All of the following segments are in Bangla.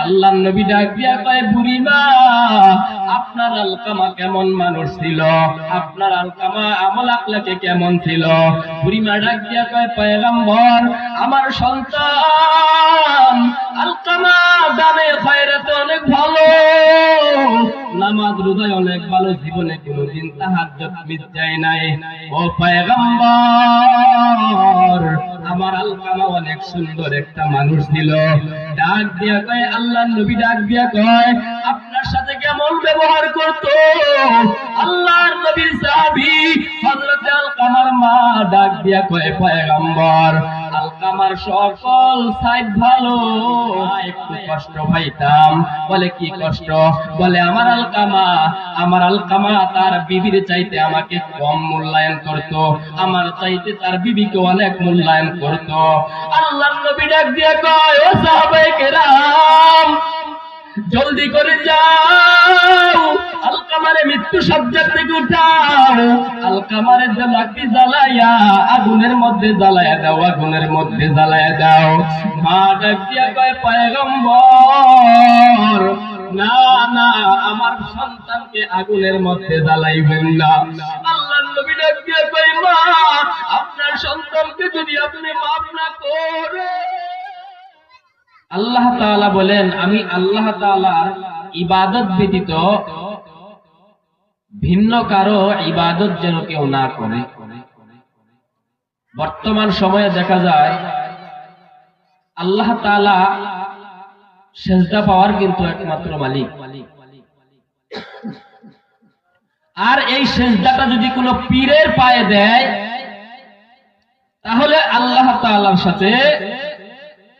আল্লাহর নবী ডাক দিয়া কয়, বুড়িমা আপনার আলকামা কেমন মানুষ ছিল, আপনার আলকামা আমল আখলাকে কেমন ছিল? বুড়িমা ডাক দিয়া কয়, পয়গম্বর আমার সন্তান আলকামা দানে খয়রাতে অনেক ভালো, নামাজ রোজায় অনেক ভালো, জীবনে কোনোদিন তাহাজ্জুদ মিস যায় নাই। ও পয়গম্বর আমার আলকামা অনেক সুন্দর একটা মানুষ ছিল। ডাক দিয়া কয়, আল্লাহর নবী ডাক দিয়া কয়, আপনার সাথে কেমন ব্যবহার করতো? আল্লাহর নবীর সাহাবী হযরত আলকামার মা ডাক দিয়া কয়, পয়গম্বর আলকামার সকল সাইড ভালো, একটু কষ্ট পাইতাম। বলে কি কষ্ট? বলে আমার আলকামা তার বিবির চাইতে আমাকে কম মূল্যায়ন করত, আমার চাইতে তার বিবিকে অনেক মূল্যায়ন করত। আল্লাহর নবী ডাক দিয়া কয়, ও সাহাবায়ে কেরাম জলদি করে যাও, আলকামারে মৃত্যু সজ্জা থেকে উঠাও, আলকামারে লাকড়ি জ্বালাইয়া আগুনের মধ্যে জ্বালাইয়া দাও, আগুনের মধ্যে জ্বালাইয়া দাও। মা ডাক দিয়া কয়, পয়গম্বর না না আমার সন্তানকে আগুনের মধ্যে জ্বালাইবেন না। আল্লাহর নবী ডাক দিয়া কয়, মা আপনার সন্তানকে যদি আপনি মাফ না করেন, আল্লাহ তাআলা বলেন আমি আল্লাহ তাআলার ইবাদত ব্যতীত ভিন্ন কারো ইবাদত যেন কেউ না করে। বর্তমান সময়ে দেখা যায় আল্লাহ তাআলা সেজদা পাওয়ার কিন্তু একমাত্র মালিক, আর এই সেজদাটা যদি কোনো পীরের পায়ে দেয় তাহলে আল্লাহ তাআলার সাথে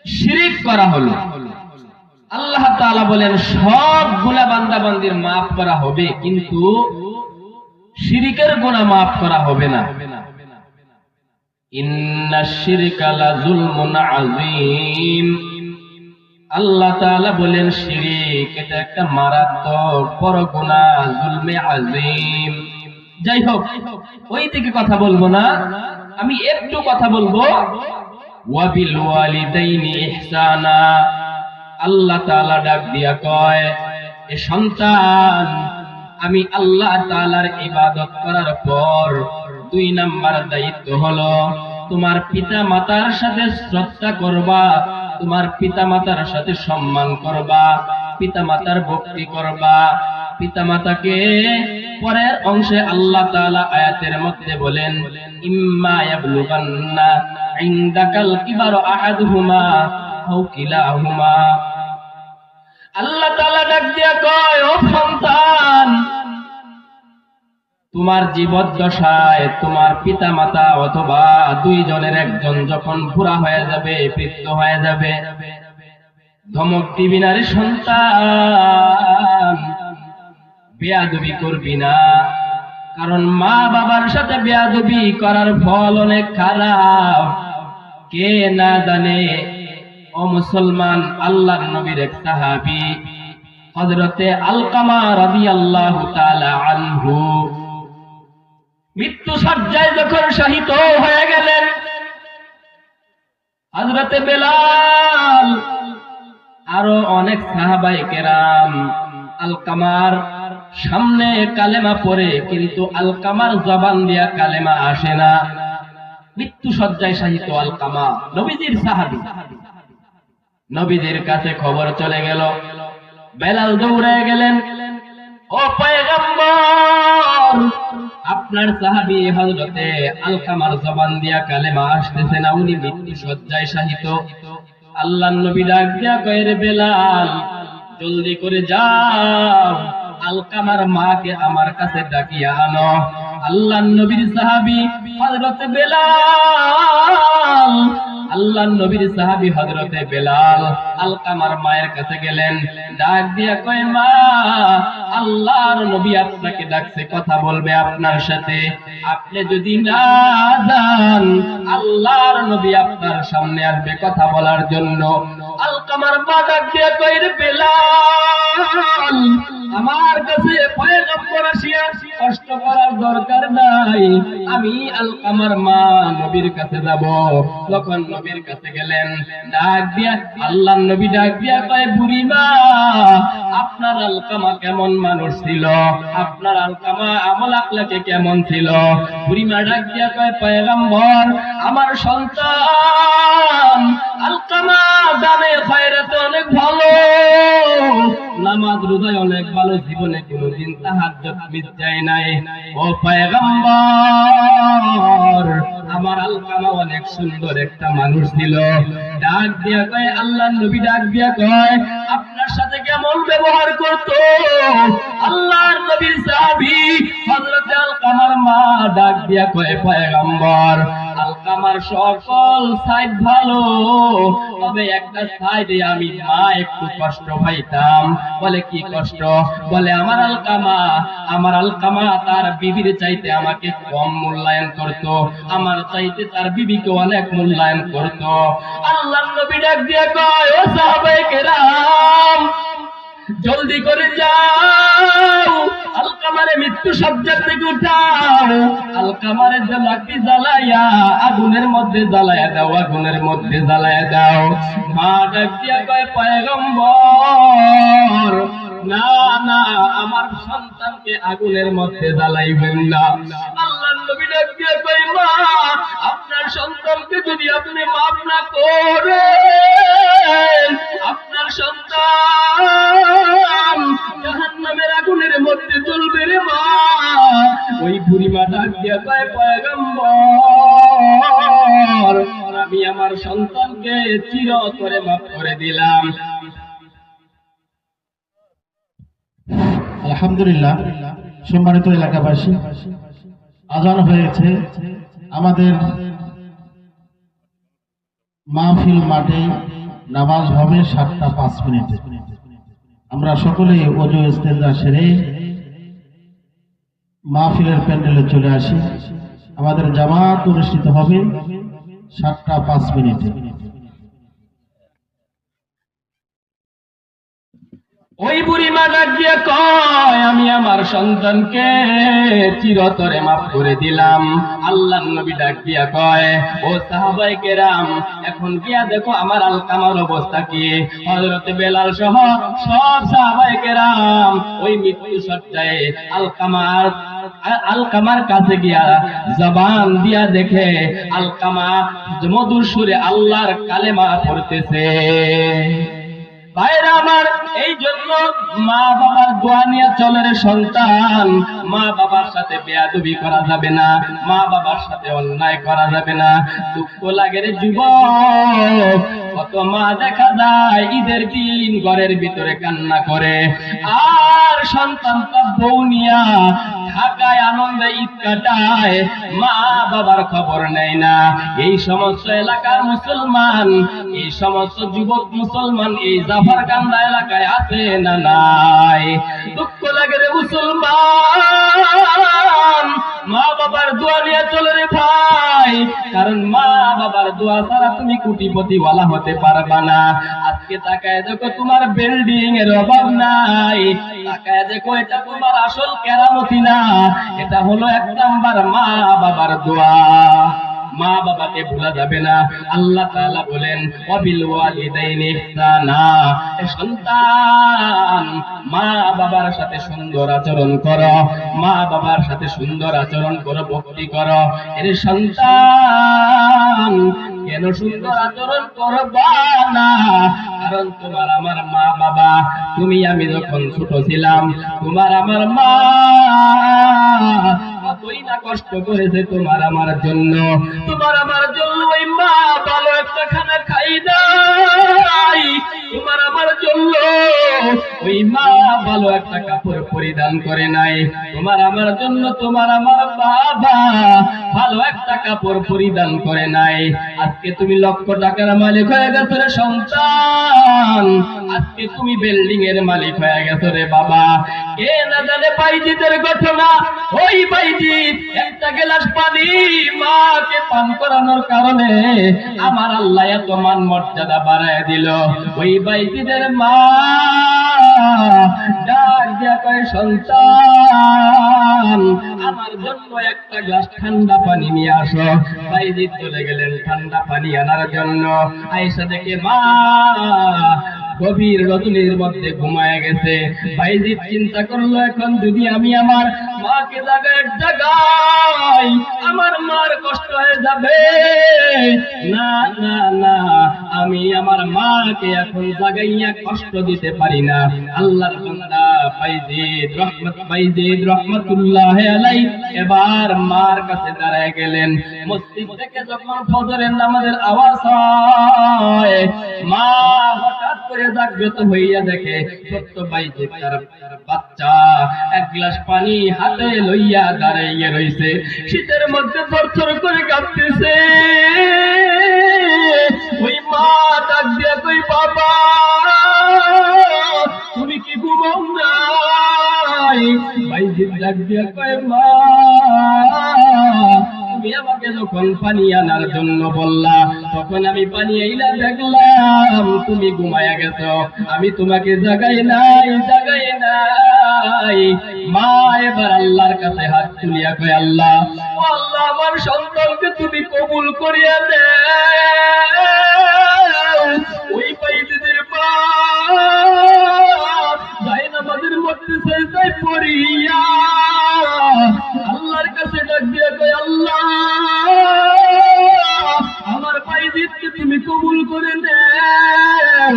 শিরিক করা হলো। আল্লাহ তাআলা বলেন সব গুনাহ বান্দা বান্দির মাফ করা হবে, কিন্তু শিরিকের গুনাহ মাফ করা হবে না। ইন্নাশ শিরকা লাযুলমুন আযীম, আল্লাহ তাআলা বলেন শিরিক এটা একটা মারাত্মক বড় গুনাহ, জুলমে আযীম। যাই হোক ওই দিকে কথা বলবো না, আমি একটু কথা বলবো ওয়াবিল ওয়ালিদাইনি ইহসানা। আল্লাহ তাআলা ডাক দিয়া কয়, এ সন্তান আমি আল্লাহ তাআলার ইবাদত করার পর 2 নাম্বার দায়িত্ব হলো তোমার পিতা মাতার সাথে শ্রদ্ধা করবা, তোমার পিতা মাতার সাথে সম্মান করবা, পিতা মাতার ভক্তি করবা। পিতা মাতাকে পরের অংশে আল্লাহ তাআলা আয়াতের মধ্যে বলেন, ইম্মা ইয়াবলুগান্না ইনদাকাল কিবারু আহাদুহুমা আও কিলাহুমা। আল্লাহ তাআলা ডাক দিয়া কয়, ও সন্তান তোমার জীবদ্দশায় তোমার পিতা মাতা অথবা 2 জনের একজন যখন বুড়া হয়ে যাবে, বৃদ্ধ হয়ে যাবে, ধমক দিবি না রে সন্তান, বেয়াদবি করবি না, কারণ মা বাবার সাথে বেয়াদবি করার ফল অনেক খারাপ। কে না জানে ও মুসলমান, আল্লাহর নবীর এক সাহাবী হযরতে আলকামা রাদিয়াল্লাহু তাআলা আনহু মৃত্যু শয্যায় যখন শহীদ হয়ে গেলেন, হযরতে বেলাল আরো অনেক সাহাবায়ে কেরাম আলকামার সামনে কালেমা পড়ে, কিন্তু আলকামার জবান দিয়া কালেমা আসে না। মৃত্যু শয্যায় শহীদ আলকামা নবীজির সাহাবী, নবীজির কাছে খবর চলে গেল। বেলাল দৌড়ে গেলেন, ও পয়গম্বর আপনার সাহাবী হযরতে আলকামার জবান দিয়া কালেমা আসতেছে না, উনি মৃত্যু শয্যায় শহীদ। আল্লাহর নবী ডাক দিয়া কয়, রে বেলাল জলদি করে যাও, আলকামার মাকে আমার কাছে ডাকিয়া আনো। আল্লাহর নবীর সাহাবী হযরতে বেলাল, আল্লাহর নবীর সাহাবী হযরতে বেলাল আলকামার মায়ের কাছে গেলেন, ডাক দিয়া কয়, মা আল্লাহর নবী আপনাকে ডাকছে, কথা বলবে আপনার সাথে, আপনি যদি না যান আল্লাহর নবী আপনার সামনে আসবে কথা বলার জন্য। আলকামার মা ডাক দিয়া কয়, রে বেলাল আমার কাছে পয়গম্বর আসিয়া কষ্ট করার দরকার নাই, আমি আলকামার মা নবীর কাছে যাব। তখন নবীর কাছে গেলেন, ডাক দিয়া আল্লাহর নবী ডাক দিয়া কয়, বুড়ি মা, আপনার আলকামা কেমন মানুষ ছিল, আপনার আলকামা আমল আখলাকে কেমন ছিল? বুড়ি মা ডাক দিয়া কয়, পয়গম্বর, আমার সন্তান আলকামা দানে খয়রাতে অনেক ভালো, নামাজ রোজায় অনেক ভালো, জীবনে কোনোদিন তাহাজ্জুদ মিস যায় নাই। ও পয়গম্বর, আমার আলকামা অনেক সুন্দর একটা মানুষ ছিল। ডাক দিয়া কয়, আল্লাহর নবী ডাক দিয়া কয়, আপনার সাথে কেমন ব্যবহার করতো? আল্লাহর নবীর সাহাবী হযরত আলকামার মা ডাক দিয়া কয়, পয়গম্বর, আলকামার সকল সাইড ভালো, তবে একটা সাইডে আমি মা একটু কষ্ট পাইতাম। বলে কি কষ্ট? বলে আমার আলকামা তার বিবির চাইতে আমাকে কম মূল্যায়ন করত, আমার চাইতে তার বিবিকে অনেক মূল্যায়ন করত। আল্লাহর নবী ডাক দিয়া কয়, ও সাহাবায়ে কেরাম, জলদি করে যাও, আলকামারে মৃত্যু সজ্জার থেকে উঠাও, আলকামারে লাকড়ি জ্বালাইয়া আগুনের মধ্যে জ্বালাইয়া দাও, আগুনের মধ্যে জ্বালাইয়া দাও। মা ডাক দিয়া কয়, পয়গম্বর, না না, আমার সন্তানকে আগুনের মধ্যে জ্বালাইবেন না। আল্লাহর নবী ডাক দিয়া কয়, মা, আপনার সন্তানকে যদি আপনি মাফ না করেন, আপনার সন্তান জাহান্নামের আগুনের মধ্যে জ্বলবে রে মা। ওই বুড়ি মা ডাক দিয়া কয়, পয়গম্বর, আমি আমার সন্তানকে চিরতরে মাফ করে দিলাম। আলহামদুলিল্লাহ। সম্মানিত এলাকাবাসী, আজান হয়েছে, আমাদের মাহফিল মাঠে নামাজ হবে 7:05। আমরা সকলেই ওযু ইস্তেনজা সেরে মাহফিলের প্যান্ডেলে চলে আসি। আমাদের জামাত অনুষ্ঠিত হবে 7:05। ওই বুড়ি মা ডাক দিয়া কয়, আমি আমার সন্তানকে চিরতরে মাফ করে দিলাম। আল্লাহর নবী ডাক দিয়া কয়, ও সাহাবায়ে কেরাম, এখন গিয়া দেখো আমার আলকামার অবস্থা কি। হযরতে বেলাল সহ সব সাহাবায়ে কেরাম ওই মৃত্যু সজ্জায় আলকামার কাছে গিয়া জবান দিয়া দেখে আলকামা মধুর সুরে আল্লাহর কালেমা পড়তেছে। ভাইরা আমার, এই জন্য মা বাবার দোয়া নিয়ে চলে রে সন্তান। মা বাবার সাথে বেয়াদবি করা যাবে না, মা বাবার সাথে অন্যায় করা যাবে না। দুঃখ লাগে রে যুবক, কত মা দেখা যায় ঈদের দিন ঘরের ভিতরে কান্না করে, আর সন্তানটা বউ নিয়া ঢাকায় আনন্দে ঈদ কাটায়, মা বাবার খবর নেয় না। এই সমস্ত এলাকার মুসলমান, এই সমস্ত যুবক মুসলমান এই জাফরকান্দা এলাকায় আছে না নাই? দুঃখ লাগে রে মুসলমান, মা বাবার দোয়া নিয়ে চলে রে ভাই, কারণ মা বাবার দোয়া ছাড়া তুমি কোটিপতিওয়ালা হতে পারবা না। আজকে তাকায় দেখো, তোমার বিল্ডিং এর অভাব নাই, তাকায় দেখো এটা তোমার আসল কেরামতি না, এটা হলো 1 নাম্বার মা বাবার দোয়া। মা বাবাকে ভোলা যাবে না। আল্লাহ তাআলা বলেন, ওয়াবিল ওয়ালিদাইনি ইহসানা, সন্তান মা বাবার সাথে সুন্দর আচরণ করো, মা বাবার সাথে সুন্দর আচরণ করো, ভক্তি করো। এর সন্তান কেন সুন্দর আচরণ করবা না? কারণ তোমার আমার মা বাবা, তুমি আমি যখন ছোট ছিলাম, তোমার আমার মা কতই না কষ্ট করেছে তোমার আমার জন্য। তোমার আমার জন্য ওই মা ভালো একটা খানা খাই নাই, তোমার আমার জন্য ওই মা ভালো একটা কাপড় পরিধান করে নাই, তোমার আমার জন্য তোমার আমার বাবা ভালো একটা কাপড় পরিধান করে নাই। আজকে তুমি লক্ষ টাকার মালিক হয়ে গেছো রে সন্তান, আজকে তুমি বিল্ডিং এর মালিক হয়ে গেছো রে বাবা। কে না জানে বাইজিদের ঘটনা? ওই বাইজি একটা গ্লাস পানি মাকে পান করানোর কারণে আমার আল্লাহ এত মান মর্যাদা বাড়ায় দিল। ওই বাইজিদের মা ডাক দিয়া কয়, সন্তান আমার জন্য একটা গ্লাস ঠান্ডা পানি নিয়ে আসো। বাইজিদ চলে গেলেন ঠান্ডা পানি আনার জন্য। আয়েশা দেখে মা গভীর রজনীর মধ্যে ঘুমায় গেছে। বাইজিদ চিন্তা করলো, এখন যদি আমি আমার মাকে জাগাই আমার মার কষ্ট হয়ে যাবে। না না না, আমি আমার মাকে এখন জাগাইয়া কষ্ট দিতে পারি না। আল্লাহর বান্দা বাইজিদ রহমাতুল্লাহি আলাইহি এবার মার কাছে দাঁড়ায় গেলেন। মসজিদ থেকে যখন ফজরের নামাজের আওয়াজ হয়, মা হঠাৎ করে জাগ্রত হইয়া দেখে ছোট্ট বাইজিদ তার বাচ্চা এক গ্লাস পানি হাতে লইয়া দাঁড়াইয়া রইছে। শীতের মধ্যে থরথর করে কাঁপতেছে। ওই মা ডাক দিয়া কই, বাবা তুমি কি ঘুমাও নাই? বাইজিদ ডাক দিয়া কয়, মা তুমি আমাকে যখন পানি আনার জন্য বললা, তখন আমি পানি আইলা দেখলাম তুমি ঘুমায়া গেছো। আমি তোমাকে জাগাই নাই। মা এবার আল্লাহর কাছে হাত তুলিয়া কয়, আল্লাহ ও আল্লাহ, আমার সন্তানকে তুমি কবুল করিয়া দাও। ওই বাইজিদের মা জায়নামাজের মধ্যে সিজদায় পড়িয়া আল্লাহর কাছে ডাক দিয়া কয়, আল্লাহ আমার বাইজিদকে তুমি কবুল করে নাও।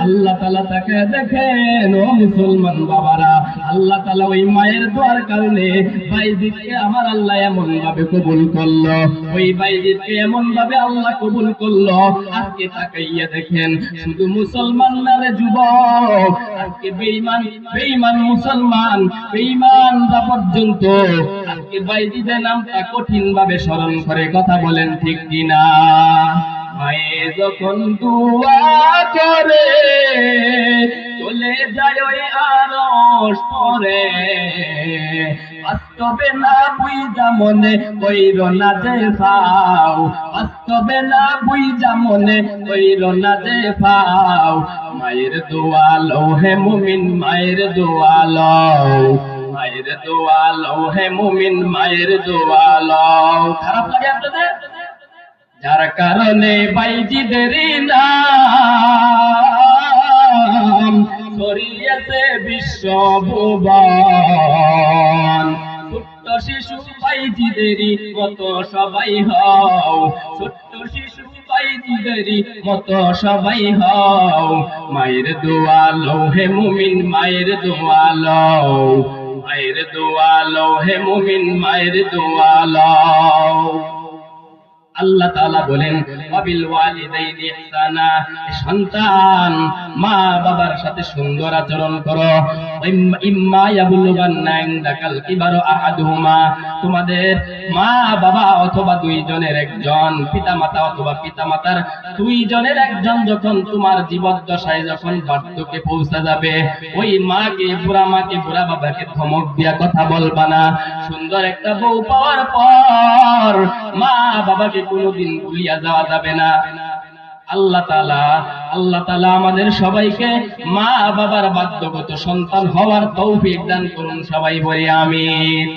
আল্লাহ তাআলা তাকে দেখেন। ও মুসলমান বাবারা, আল্লাহ তাআলা ওই মায়ের দোয়ার কারণে বাইজিদকে আমার আল্লাহ এমন ভাবে কবুল করলো। ওই বাইজিদকে এমন ভাবে আল্লাহ কবুল করলো। আজকে তাকাইয়া দেখেন, শুধু মুসলমান না রে যুবক, আজকে বেঈমান মুসলমান, বেঈমানরা পর্যন্ত আজকে বাইজিদের নামটা কঠিন ভাবে স্মরণ করে। কথা বলেন ঠিক কিনা? মায়ে যখন দুয়া করে চলে যায় ওই আরশ পরে, বাস্তবে না বুইজা মনে কইর না যে পাও, বাস্তবে না বুইজা মনে কইর না যে পাও। মায়ের দোয়া লও হে মুমিন, মায়ের দোয়া লও, মায়ের দোয়া লও হে মুমিন, মায়ের দোয়া লও। খারাপ লাগে আপনাদের? যার কারণে বাইজিদের নাম ছড়িয়েছে বিশ্বভুবন। ছোট্ট শিশু বাইজিদেরই মতো সবাই হও, ছোট্ট শিশু বাইজিদেরই মতো সবাই হও। মায়ের দোয়া লও হে মুমিন, মায়ের দোয়া লও, মায়ের দোয়া লও হে মুমিন, মায়ের দোয়া লও। আল্লাহ তাআলা বলেন, ওয়াবিল ওয়ালিদাইনি ইহসানা, সন্তান মা বাবার সাথে সুন্দর আচরণ করো। ইম্মা ইয়াবলুগান্না ইনদাকাল কিবারু আহাদুহুমা, তোমাদের মা বাবা অথবা দুইজনের একজন, পিতামাতা অথবা পিতামাতার দুইজনের একজন যখন তোমার জীবদ্দশায় যখন বার্ধক্যে পৌঁছা যাবে, ওই মাকে, বুড়া বাবাকে ধমক দিয়া কথা বলবা না। সুন্দর একটা বউ পাওয়ার পর মা বাবাকে কোনদিন ভুলিয়া যাওয়া যাবে না। আল্লাহ তাআলা আমাদের সবাইকে মা বাবার বাধ্যগত সন্তান হওয়ার তৌফিক দান করুন। সবাই বলি আমিন।